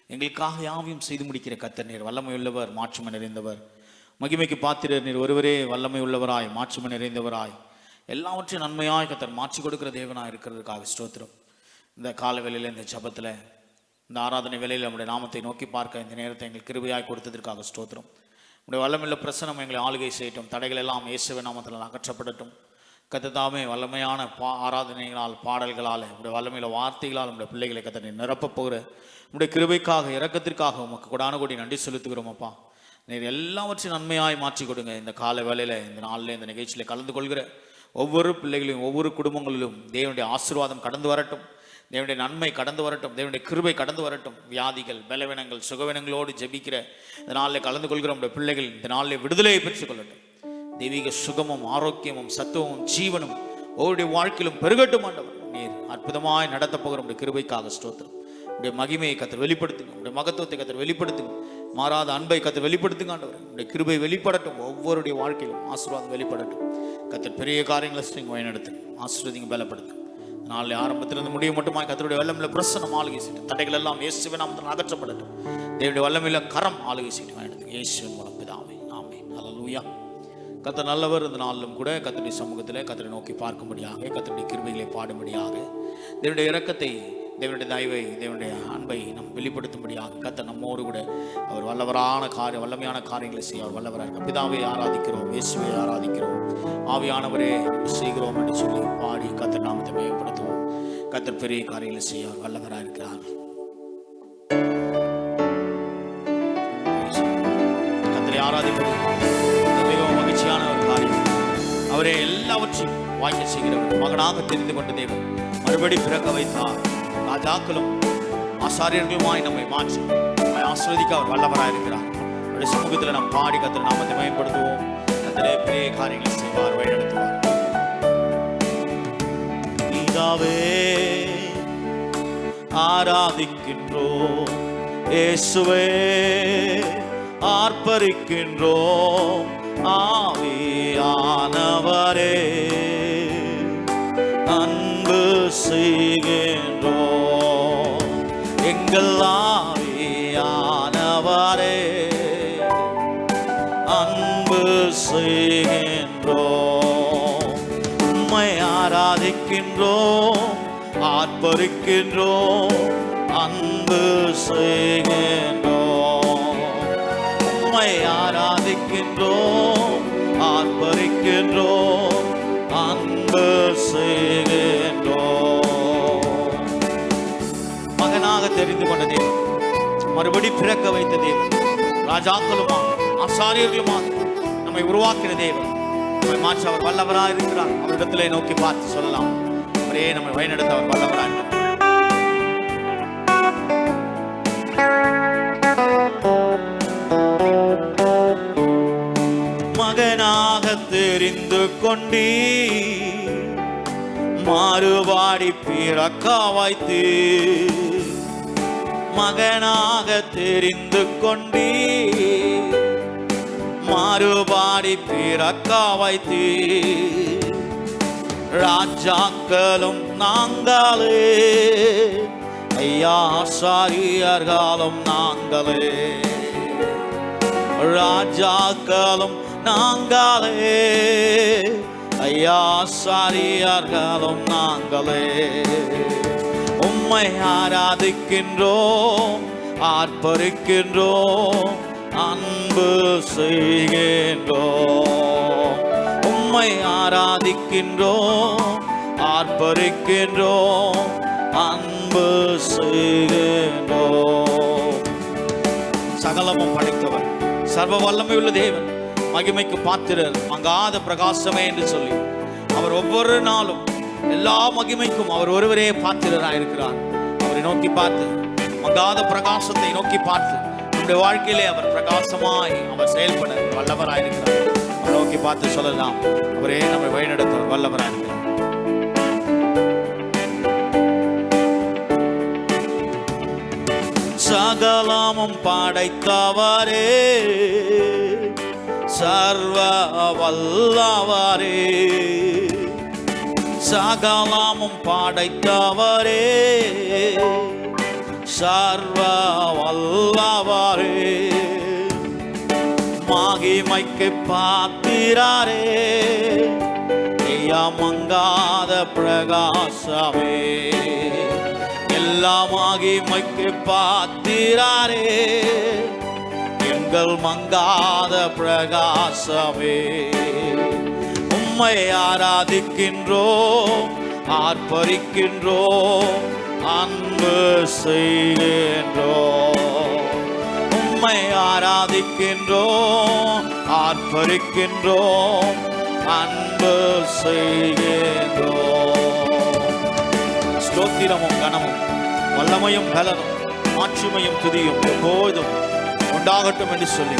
எங்களுக்காக யாவையும் செய்து முடிக்கிற கர்த்தர் நீர் வல்லமை உள்ளவர், மாட்சிமை நிறைந்தவர், மகிமைக்கு பாத்திரர் நீர் ஒருவரே வல்லமை உள்ளவராய், மாட்சிமை நிறைந்தவராய், எல்லாவற்றையும் நன்மையாய் கர்த்தர் மாற்றி கொடுக்கிற தேவனாய் இருக்கிறதுக்காக ஸ்தோத்திரம். இந்த கால வேளையில், இந்த ஜபத்தில், இந்த ஆராதனை வேளையில் நம்முடைய நாமத்தை நோக்கி பார்க்க இந்த நேரத்தை எங்களுக்கு கிருபையாய் கொடுத்ததற்காக ஸ்தோத்திரம். நம்முடைய வல்லமையுள்ள பிரசனம் எங்களை ஆளுகை செய்யட்டும். தடைகள் எல்லாம் இயேசுவின் நாமத்தில் அகற்றப்படட்டும். கர்த்ததாமே வல்லமையான ஆராதனைகளால், பாடல்களால், நம்முடைய வல்லமையுள்ள வார்த்தைகளால் நம்முடைய பிள்ளைகளை கர்த்தர் நீர் நிரப்பப் போகிற நம்முடைய கிருபைக்காக, இரக்கத்திற்காக உமக்கு கொடான கோடி நன்றி செலுத்துகிறோம். அப்பா, நீர் எல்லாவற்றையும் நன்மையாய் மாற்றி கொடுங்க. இந்த கால வேளையில், இந்த நாளில், இந்த நிகழ்ச்சியில் கலந்து கொள்கிற ஒவ்வொரு பிள்ளைகளையும், ஒவ்வொரு குடும்பங்களிலும் தேவனுடைய ஆசீர்வாதம் கடந்து வரட்டும், தேவனுடைய நன்மை கடந்து வரட்டும், தேவனுடைய கிருபை கடந்து வரட்டும். வியாதிகள், பலவீனங்கள், சுகவீனங்களோடு ஜெபிக்கிற இந்த நாளில் கலந்து கொள்கிற நம்முடைய பிள்ளைகள் இந்த நாளில் விடுதலையை பெற்றுக் கொள்ளட்டும். தெய்வீக சுகமும், ஆரோக்கியமும், சத்துவமும், ஜீவனும் ஒவ்வொருடைய வாழ்க்கையிலும் பெருகட்டும். ஆண்டவர், நீர் அற்புதமாய் நடத்த போகிற நம்முடைய கிருபைக்காக ஸ்தோத்திரம். உடைய மகிமையை கர்த்தர் வெளிப்படுத்துங்க, உடைய மகத்துவத்தை கர்த்தர் வெளிப்படுத்துங்க, மாறாத அன்பை கர்த்தர் வெளிப்படுத்துங்க. ஆண்டவர், உடைய கிருபை வெளிப்படட்டும், ஒவ்வொருடைய வாழ்க்கையிலும் ஆசீர்வாதம் வெளிப்படட்டும். கர்த்தர் பெரிய காரியங்களை செய்யுங்க, வழிநடத்துங்க, ஆசீர்வதிங்க, பலப்படுத்துங்க. நாளில் ஆரம்பத்திலிருந்து முடிவு மட்டுமாய் கர்த்தருடைய வல்லமையில பிரசன்னம் ஆளுகை செய்யட்டும். தடைகள் எல்லாம் இயேசுவின் நாமத்தில் அகற்றப்படட்டும். தேவனுடைய வல்லமையில கரம் ஆளுகை செய்யட்டும், வழிநடத்துங்க. இயேசுவின் மூலம் பிதாவே, ஆமென். ஹல்லேலூயா. கர்த்தர் நல்லவர். இந்த நாளிலும் கூட கர்த்தருடைய சமூகத்தில் கர்த்தரை நோக்கி பார்க்கும்படியாக, கர்த்தருடைய கிருபைகளை பாடும்படியாக, தேவனுடைய இரக்கத்தை, தேவனுடைய தயவை, தேவனுடைய அன்பை நம் வெளிப்படுத்தும்படியாக கர்த்தர் நம்மோடு கூட அவர் வல்லமையான காரியங்களை செய்ய அவர் வல்லவராக இருக்க. பிதாவை ஆராதிக்கிறோம், இயேசுவை ஆராதிக்கிறோம், ஆவியானவரே செய்கிறோம் என்று சொல்லி பாடி கர்த்தர் நாமத்தை மேம்படுத்துவோம். கர்த்தர் பெரிய காரியங்களை செய்ய அவர் வல்லவராக இருக்கிறார். கர்த்தரை ஆராதிப்பது மிகவும் மகிழ்ச்சியான ஒரு காரியம். அவரே எல்லாவற்றையும் வாய்க்க செய்கிறவர். மகனாக தெரிந்து கொண்ட தேவன் மறுபடி பிறக்க வைத்தார். ராஜாக்களும் ஆசாரியர்களுமாய் நம்மை மாற்றி நம்மை ஆசீர்வதிக்க அவர் வல்லவராக இருக்கிறார். அவருடைய சமூகத்தில் நாம் பாடி கர்த்தர் நாமத்தை மேம்படுத்துவோம். கர்த்தரே பெரிய காரியங்களை செய்வார், வழிநடத்துவார். பிதாவே ஆராதிக்கின்றோம், இயேசுவே ஆர்ப்பரிக்கின்றோம், ஆவியானவரே அன்பு செய்கின்றோம், எங்கள் ஆவியானவரே அன்பு செய்கின்றோம். உம்மை ஆராதிக்கின்றோம், ஆர்ப்பரிக்கின்றோம், அன்பு செய்கின்றோம். உம்மை ஆராதிக்கின்றோம், ஆர்ப்பரிக்கின்றோம், அன்பு செய்கின்றோம். மகனாக தெரிந்து கொண்ட தேவன், மறுபடி பிறக்க வைத்த தேவன், ராஜாக்களுமாக ஆசாரியர்களுமாக நம்மை உருவாக்கின தேவன், நம்மை மாற்ற அவர் வல்லவராக இருக்கிறார். அவரிடத்திலே நோக்கி பார்த்து சொல்லலாம், அவரே நம்மை வழிநடத்த அவர் வல்லவராக இருக்கிறார். மகனாக தெரிந்து கொண்டீ, மாறுபாடி பிறக்க வைத்து, மகனாக தெரிந்து கொண்டீ, மாறுபாடி பிறக்க வைத்து, ராஜாக்களும் நாங்களே, ஐயா ஆசாரியர்களும் நாங்களே, ராஜாக்களும் நாங்களே, ஐயா ஆசாரியர்களும் நாங்களே. உம்மை ஆராதிக்கின்றோம், ஆர்ப்பரிக்கின்றோம், அன்பு செய்கின்றோம். உம்மை ஆராதிக்கின்றோம், ஆர்ப்பரிக்கின்றோம், அன்பு செய்கின்றோம். சகலமும் படைத்தவர், சர்வ வல்லமை உள்ள தேவன், மகிமைக்கு பாத்திரர், மங்காத பிரகாசமே என்று சொல்லி அவர் ஒவ்வொரு நாளும் எல்லா மகிமைக்கும் அவர் ஒருவரே பாத்திரராயிருக்கிறார். அவரை நோக்கி பார்த்து, மங்காத பிரகாசத்தை நோக்கி பார்த்து, நம்முடைய வாழ்க்கையிலே அவர் பிரகாசமாய் அவர் செயல்பட வல்லவராயிருக்கிறார். அவரை நோக்கி பார்த்து சொல்லலாம், அவரே நம்மை வழிநடத்த வல்லவராயிருக்கிறார். சகலமும் படைத்தவரே, சர்வ வல்லவரே, சகலமும் படைத்தவரே, சர்வ வல்லவரே, மகிமைக்கு பாத்திரரே, மங்காத பிரகாசமே, எல்லா மகிமைக்கு பாத்திரரே, எங்கள் மங்காத பிரகாசமே. உம்மை ஆராதிக்கின்றோம், ஆர்ப்பரிக்கின்றோம், அன்பு செய்கின்றோம். உம்மை ஆராதிக்கின்றோம், ஆர்ப்பரிக்கின்றோம், அன்பு செய்கின்றோம். ஸ்தோத்திரமும் கனமும் வல்லமையும் பலனும் மாட்சிமையும் துதியும் எப்போதும் உண்டாகட்டும் என்று சொல்லி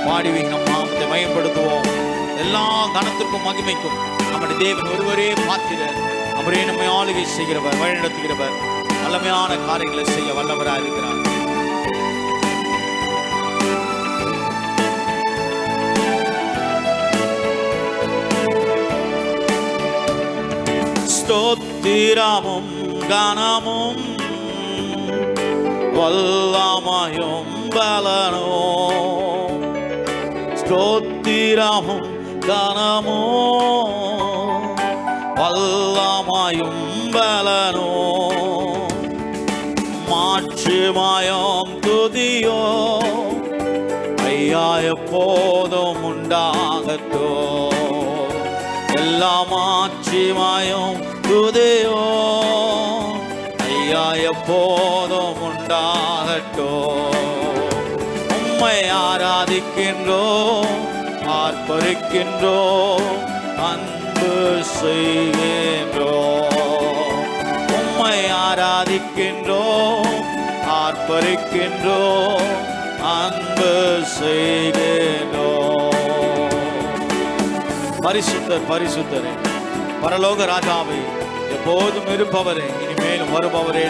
பாடி நம் நாமத்தை மயப்படுத்துவோம். எல்லா கனத்திற்கும் மகிமைக்கும் நம்முடைய தேவன் ஒருவரே பாத்திரர். அவரே நம்மை ஆளுகை செய்கிறவர், வழிநடத்துகிறவர், வல்லமையான காரியங்களை செய்ய வல்லவராக இருக்கிறார். ஸ்தோத்திரமும் கனமும் வல்லமையும் பலனும், ஸ்தோத்திரமும் கனமும் வல்லமையும் பலனும், மாட்சிமையும் துதியும் ஐயா எப்போதும் உண்டாகட்டும். எல்லா மாட்சிமையும் துதியும் ஐயா எப்போதும் உண்டாகட்டும். உம்மை ஆராதிக்கின்றோம், ஆர்ப்பரிக்கின்றோம், அன்பு செய்கின்றோம். உம்மை ஆராதிக்கின்றோம், ஆர்ப்பரிக்கின்றோம், அன்பு செய்கின்றோம். பரிசுத்தர் பரிசுத்தரே, பரலோக ராஜாவே, எப்போதும் இருப்பவரே, இனிமேலும் வருபவரே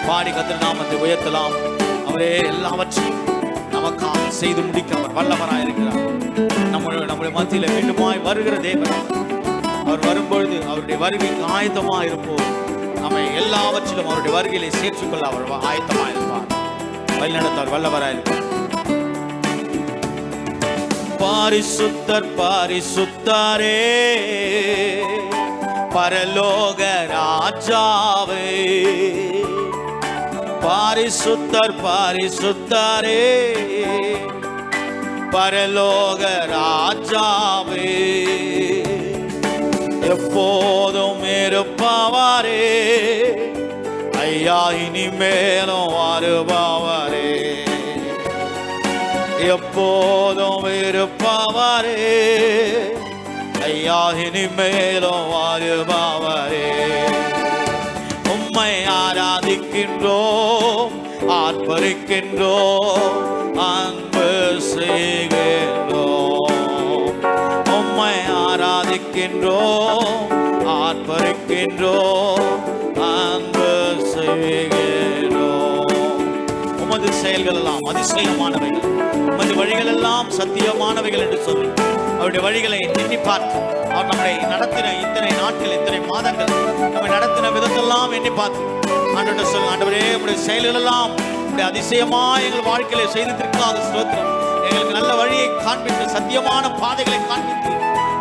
பாடி கர்த்தர் நாமத்தை உயர்த்தலாம். அவரே எல்லாவற்றையும் நமக்காக செய்து முடிக்க அவர் வல்லவராக இருக்கிறார். நம்முடைய மத்தியில் மீண்டுமாய் வருகிற தேவன். அவர் வரும்பொழுது அவருடைய வருகைக்கு ஆயத்தமாக இருப்போம். நம்மை எல்லாவற்றிலும் அவருடைய வருகையிலே சேர்த்துக்கொள்ள அவர் ஆயத்தமாக இருப்பார். வழிநடத்தார் வல்லவராக இருப்பார். பரிசுத்தர் பரிசுத்தரே, பரலோக ராஜாவே, பரிசுத்தர் பரிசுத்தரே, பரலோக ராஜாவே, எப்போதும் இருப்பவரே, ஐயா இனிமேலும் வருபவரே, எப்போதும் இருப்பவரே, ஐயா இனிமேலும் வருபவரே. உம்மை ஆராதிக்கின்றோம், ஆர்ப்பரிக்கின்றோம், அன்பு செய்கின்றோம். உம்மை ஆராதிக்கின்றோம், ஆர்ப்பரிக்கின்றோம், அன்பு செய்கின்றோம். உமது செயல்கள் எல்லாம் அதிசயமானவைகள், உமது வழிகள் எல்லாம் சத்தியமானவைகள் என்று சொல்லி அவருடைய வழிகளை எண்ணி பார்த்து அவர் நம்மை நடத்தின இத்தனை நாட்கள், இத்தனை மாதங்கள் நம்மை நடத்தின விதத்தெல்லாம் எண்ணி பார்த்து ஆண்டவரே சொல்லுங்க, ஆண்டவரே உங்களுடைய செயல்கள் எல்லாம் உங்களுடைய அதிசயமாக எங்கள் வாழ்க்கையில செய்ததற்காக ஸ்தோத்திரம். எங்களுக்கு நல்ல வழியை காண்பித்து, சத்தியமான பாதைகளை காண்பித்து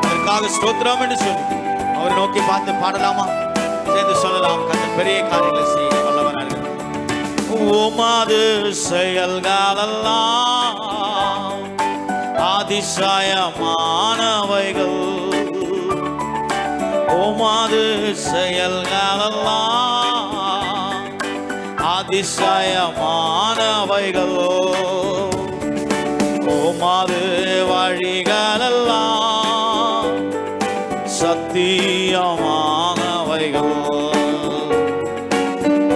அதற்காக ஸ்தோத்திரம் என்று சொல்லி அவரை நோக்கி பார்த்து பாடலாமா? சேர்ந்து சொல்லலாம். கர்த்தர் பெரிய காரியங்களை செய்ய வல்லவராக இருக்கிறார். உமது செயல்களெல்லாம் அதிசயமானவைகள், உமது செயல்களெல்லாம் அதிசயமானவைகள், உமது வழிகளெல்லாம் சத்தியமானவைகள்,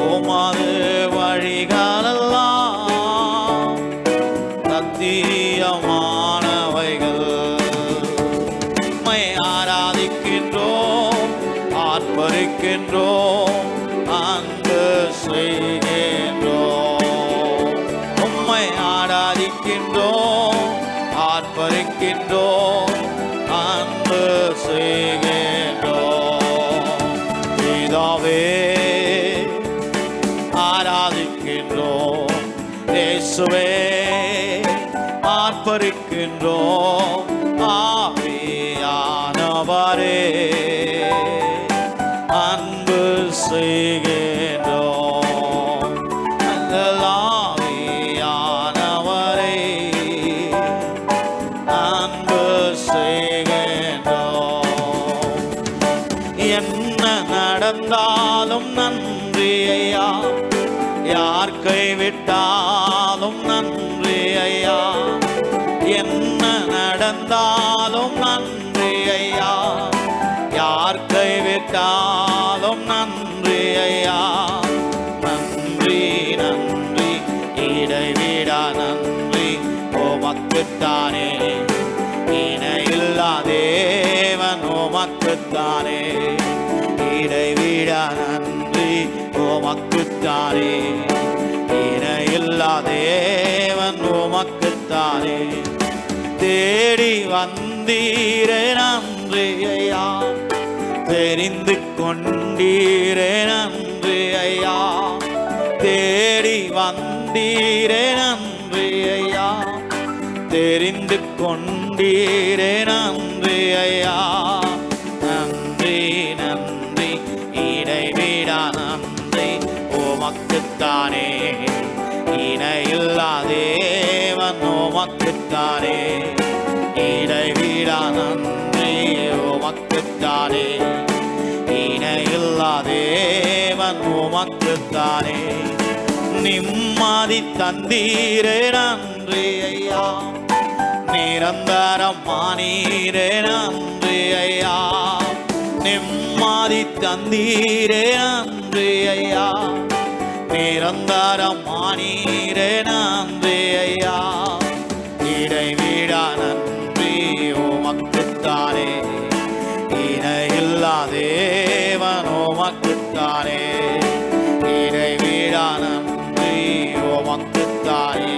உமது வழிகளெல்லாம் சத்தியமானவைகள். உம்மை ஆராதிக்கின்றோம், ஆர்ப்பரிக்கின்றோம், அன்பு செய்கின்றோம். உம்மை ஆராதிக்கின்றோம், ஆர்ப்பரிக்கின்றோம், அன்பு செய்கின்றோம். பிதாவே ஆராதிக்கின்றோம், இயேசுவே ஆர்ப்பரிக்கின்றோம் ஆவியானவரே அன்பு செய்கின்றோம் எங்கள் ஆவியானவரே அன்பு செய்கின்றோம். என்ன நடந்தாலும் நன்றி ஐயா, யார் கைவிட்டாலும் நன்றி ஐயா, என்ன நடந்தாலும் நன்றி ஐயா, யார் கைவிட்டாலும் நன்றி ஐயா. நன்றி நன்றி இடைவிடா நன்றி உமக்குத்தானே, இணையில்லா தேவன் உமக்குத்தானே. இடைவிடா நன்றி உமக்குத்தானே, இணையில்லா தேவன் உமக்குத்தானே. தேடி வந்தீரே நன்றி ஐயா, தெரிந்து கொண்டீரே நன்றி ஐயா, தேடி வந்தீரே நன்றி ஐயா, தெரிந்து கொண்டீரே நன்றி ஐயா. நன்றி நன்றி இடைவிடா நன்றி உமக்குத்தானே, இணையில்லா தேவன் உமக்குத்தானே. இடைவிடா நன்றி உமக்குத்தானே, இணையில்லா தேவன் உமக்குத்தானே. நிம்மதி தந்தீரே நன்றி ஐயா, நிரந்தரம் மானீரே நன்றி ஐயா, நிம்மதி தந்தீரே நன்றி ஐயா, நிரந்தரம் மானீரே நன்றி ஐயா. இடைவிடா நன்றி உமக்குத்தானே, இணையில்லா தேவன் உமக்குத்தானே. இடைவிடா நன்றி உமக்குத்தானே,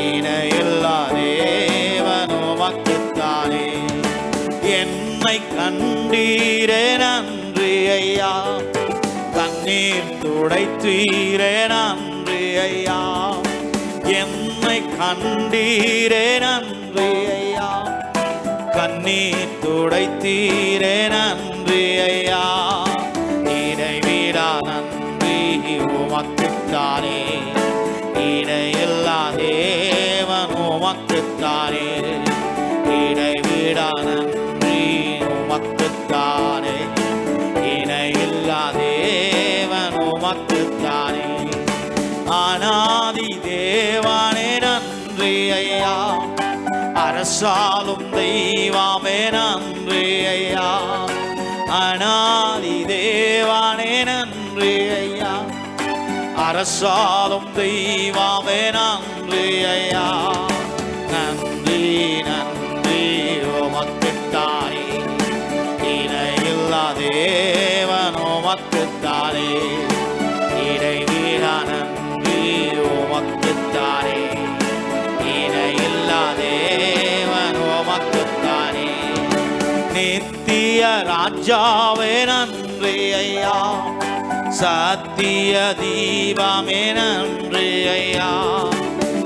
இணையில்லா தேவன் உமக்குத்தானே. என்னை கண்டீரே நன்றி ஐயா, கண்ணீர் துடைத்தீரே நன்றி ஐயா, என்னை கண்டீரே நன்றி ஐயா, கண்ணீர் துடைத்தீரே நன்றி ஐயா. இடைவிடா நன்றி உமக்குத்தானே, இணையில்லா தேவன் உமக்குத்தானே. இடைவிடா நன்றி உமக்குத்தானே, இணையில்லா தேவன் உமக்குத்தானே. அநாதி தேவானே நன்றி ஐயா, அரசாலும் தெய்வாமே நன்றி ஐயா, அநாதி தேவானே நன்றி ஐயா, அரசாலும் தெய்வாமே நன்றி ஐயா. நன்றி நன்றி உமக்குத்தானே, இணையில்லா தேவன் உமக்குத்தானே. இடைவிடா நன்றி உமக்குத்தானே, இணையில்லா தேவன் உமக்குத்தானே. நித்திய ராஜாவே நன்றி ஐயா, சத்திய தீபமே நன்றி ஐயா,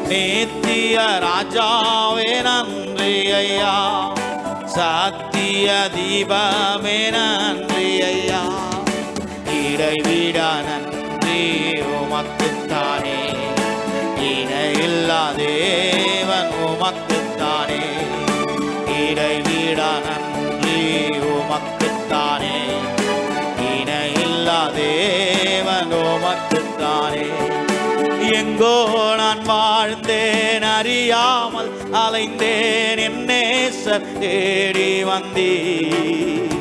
நித்திய ராஜாவே நன்றி ஐயா, சத்திய தீபமே நன்றி ஐயா. இடைவிடா நன்றி உமக்குத்தானே, இணையில்லா தேவன் உமக்குத்தானே. இடைவிடா நன்றி உமக்குத்தானே, இணையில்லா தேவன் உமக்குத்தானே. எங்கோ நான் வாழ்ந்தேன் அறியாமல் அலைந்தேன், என் நேசர் தேடி வந்தீர்.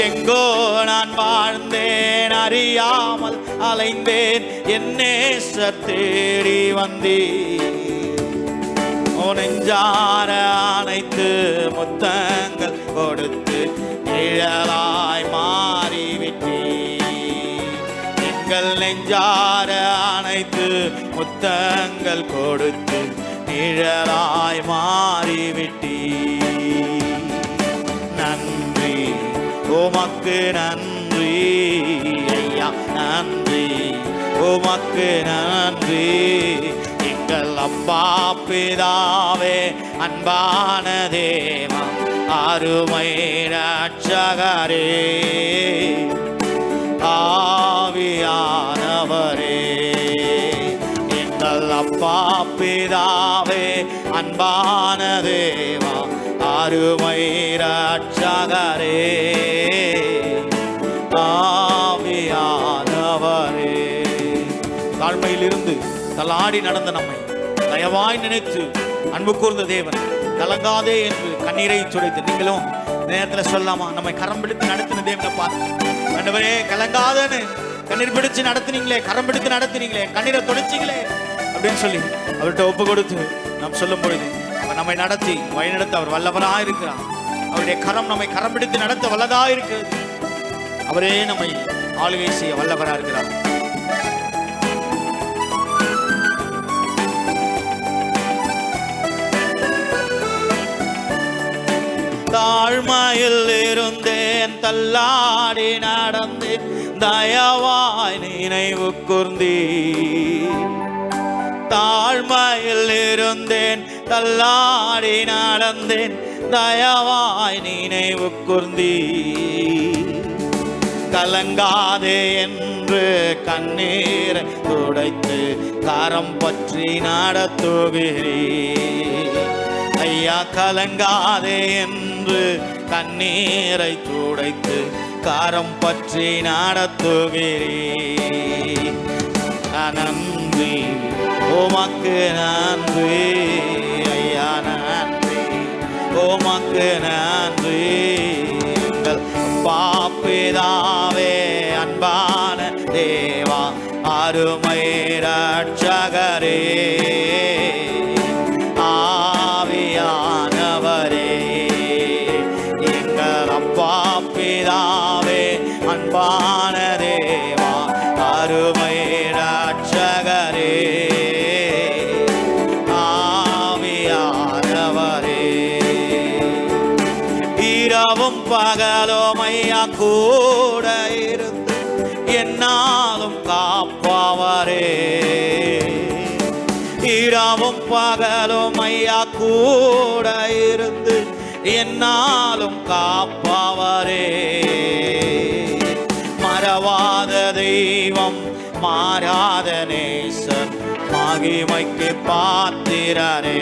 எங்கோ நான் வாழ்ந்தேன் அறியாமல் அலைந்தேன், என் நேசர் தேடி வந்தீர். நெஞ்சார அனைத்து முத்தங்கள் கொடுத்து நிழலாய் மாறிவிட்டீர். எங்கள் நெஞ்சார அனைத்து முத்தங்கள் கொடுத்து நிழலாய் மாறிவிட்டீர். நன்றி உமக்கு நன்றி ஐயா, நன்றி உமக்கு நன்றி. எங்கள் அப்பா பிதாவே, அன்பான தேவா, அருமை ரட்சகரே, ஆவியானவரே. எங்கள் அப்பா பிதாவே, அன்பான தேவா, அருமை ரட்சகரே, ஆவியானவரே. தாழ்மையிலிருந்து தள்ளாடி நடந்த நம்மை தயவாய் நினைத்து அன்பு கூர்ந்த தேவன், கலங்காதே என்று கண்ணீரை துடைத்து, நீங்களும் நேரத்தில் சொல்லாமா, நம்மை கரம் பிடித்து நடத்தின தேவனை பார்த்து, ஆண்டவரே கலங்காதன்னு கண்ணீர் பிடிச்சு நடத்தினீங்களே, கரம் பிடித்து நடத்தினீங்களே, கண்ணீரை துடைச்சிங்களே அப்படின்னு சொல்லி அவர்கிட்ட ஒப்பு கொடுத்து நாம் சொல்லும் பொழுது அவர் நம்மை நடத்தி வழிநடத்த அவர் வல்லவராக இருக்கிறார். அவருடைய கரம் நம்மை கரம் பிடித்து நடத்த வல்லதாக இருக்கிறது. அவரே நம்மை ஆளுகை செய்ய வல்லவராக இருக்கிறார். தாழ்மையில் இருந்தேன், தள்ளாடி நடந்தேன், தயவாய் நினைவு கூர்ந்தீ. தாழ்மையில் இருந்தேன், தள்ளாடி நடந்தேன், தயவாய் நினைவு கூர்ந்தீ. கலங்காதே என்று கண்ணீரை துடைத்து கரம் பற்றி நடத்துகிறீ. ஐயா கலங்காதே என்று கண்ணீரை துடைத்து கரம் பற்றி நடத்துகிறீ. நன்றி உமக்கு நன்றி, ஐயா நன்றி உமக்கு நன்றி. எங்கள் பாப்பிதாவே, அன்பான தேவா, அருமை ரட்சகரே, ஆவியானவரே. எங்கள் அப்பா பிதாவே, அன்பான தேவா, அருமை ரட்சகரே, ஆவியானவரே. இரவும் பகலும் ஐயா கூட இருந்து என்னாலும் காப்பவரே. இரவும் பகலும் ஐயா கூட இருந்து என்னாலும் காப்பவரே. மறவாத தெய்வம், மாறாத நேசர், மகிமைக்கு பாத்திரரே.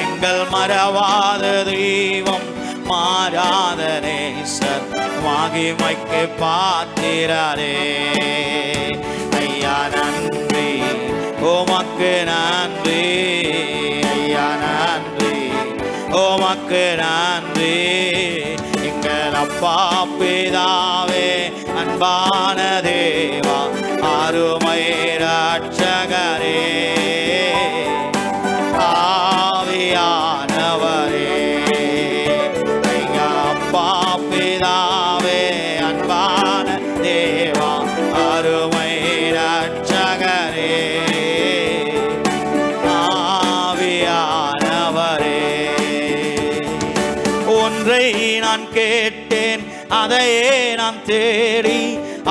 எங்கள் மறவாத தெய்வம், மாறாத நேசர், மகிமைக்கு பாத்திரரே. ஐயா நன்றி உமக்கு நன்றி, ஐயா நன்றி உமக்கு நன்றி. எங்கள் அப்பா பிதாவே, அன்பான தேவா, அருமை ரட்சகரே, ஆவியானவரே. எங்கள் அப்பா பிதாவே, அன்பான தேவா, அருமை ரட்சகரே, ஆவியானவரே. ஒன்றை நான் கேட்டேன், அதையே நான் தேடி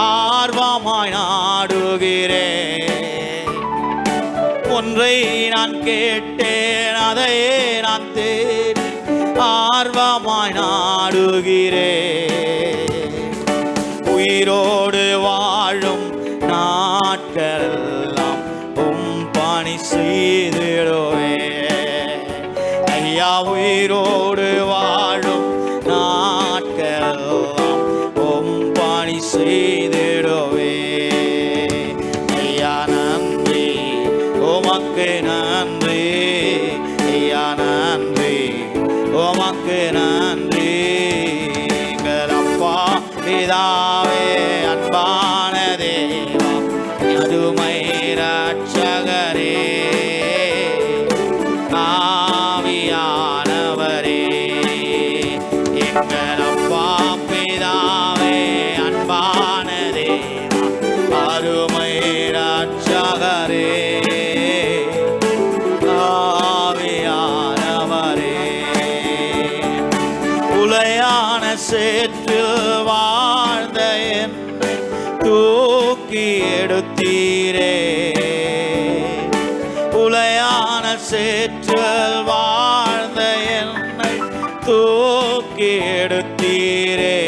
ஆர்வமாய் நாடுகிறேன். ஒன்றை நான் கேட்டேன், அதையே நான் தேடி ஆர்வமாய் நாடுகிறேன். உயிரோடு வாழும் நாட்களெல்லாம் உம் பணி செய்திடுவேன். ஐயா உயிரோடு வாழும் நாட்களெல்லாம் உம் பணி செய்திடுவேன். ஐயா நன்றி உமக்கு நன்றி, ஐயா நன்றி உமக்கு நன்றி. எங்கள் அப்பா பிதாவே, அன்பான தேவா, அருமை ரட்சகரே, ஆவியானவரே. எங்கள் அப்பா பிதாவே, அன்பான தேவா, அருமை ரட்சகரே, ஆவியானவரே. உலையான சேற்றில் வாழ்ந்த என்னை தூக்கி எடுத்து சேற்றில் வாழ்ந்த என்னை தூக்கி எடுத்தீரே.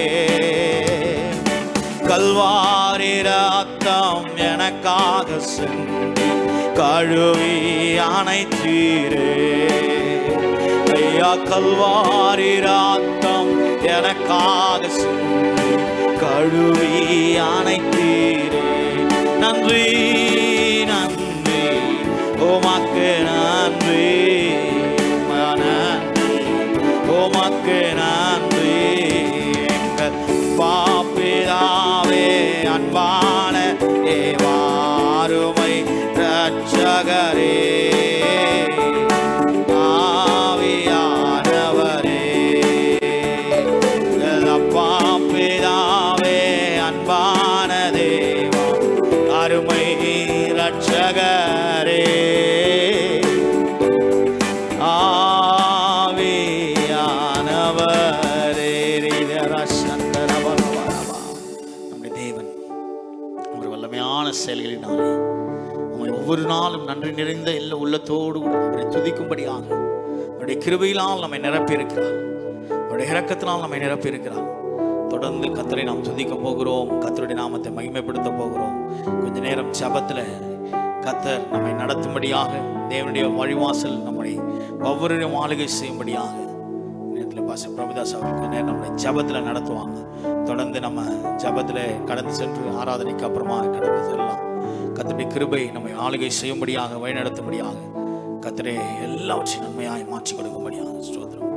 கல்வாரி ரத்தம் எனக்காக சிந்தி கழுவி அணைத்தீரே. ஐயா, கல்வாரி ரத்தம் எனக்காக சிந்தி கழுவி அணைத்தீரே. நன்றி நன்றி உமக்கு நன்றி, நன்றி உமக்கு நன்றி. எங்கள் பாப்பிதாவே அன்பான தேவாருமை இரட்சகரே, ஆவியானவரே. பாப்பிதாவே அன்பான தேவா அருமை இரட்சகரே, ஆவியானவரே. நம்முடைய தேவன் ஒரு வல்லமையான செயல்களினாலே அவனை ஒவ்வொரு நாளும் நன்றி நிறைந்த எல்லா உள்ளத்தோடு அவரை துதிக்கும்படியாக அவருடைய கிருபையினால் நம்மை நிரப்பி இருக்கிறார், அவருடைய இரக்கத்தினால் நம்மை நிரப்பி இருக்கிறார். தொடர்ந்து கர்த்தரை நாம் துதிக்க போகிறோம், கர்த்தருடைய நாமத்தை மகிமைப்படுத்த போகிறோம். கொஞ்ச நேரம் ஜெபத்தில் கர்த்தர் நம்மை நடத்தும்படியாக, தேவனுடைய வழிவாசல் நம்மை ஒவ்வொருவரையும் ஆளுகை செய்யும்படியாக நேரத்தில் பாஸ்டர் பிரபுதாஸ் அவர்கள் நேரம் நம்மளை ஜெபத்தில் நடத்துவாங்க. தொடர்ந்து நம்ம ஜெபத்தில் கடந்து சென்று ஆராதனைக்கு அப்புறமா கடந்து செல்லலாம். கர்த்தருடைய கிருபை நம்மை ஆளுகை செய்யும்படியாக, வழிநடத்தும்படியாக, கர்த்தரே எல்லாவற்றையும் நன்மையாய் மாற்றி கொடுக்கும்படியாக ஸ்தோத்திரம்.